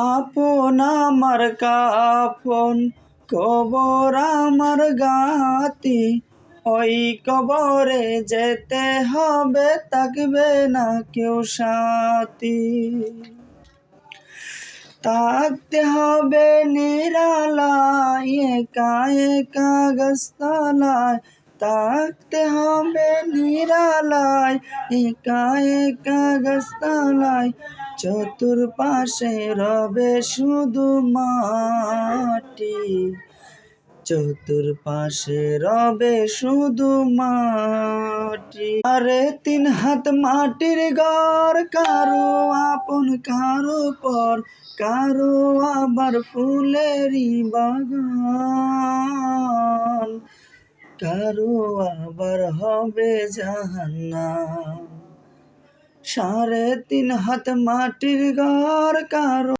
আপন আমার কাফন, কবর আমার গাতি। ওই কবরে যেতে হবে, থাকবে না কেউ সাথী। থাকতে হবে নিরালায়, একা একা গাছতলায়। থাকতে হবে নিরালায়, একা একা গাছতলায়। চতুর্পাশে রবে শুধু মাটি, চতুর্পাশে রবে শুধু মাটি। আরে 3 হাত মাটির ঘর, কারো আপন কারো পর, কারো আবার ফুলেরই বাগান, কারো আবার হবে জাহান্নাম। 3.5 হাত মাটির ঘর, কারো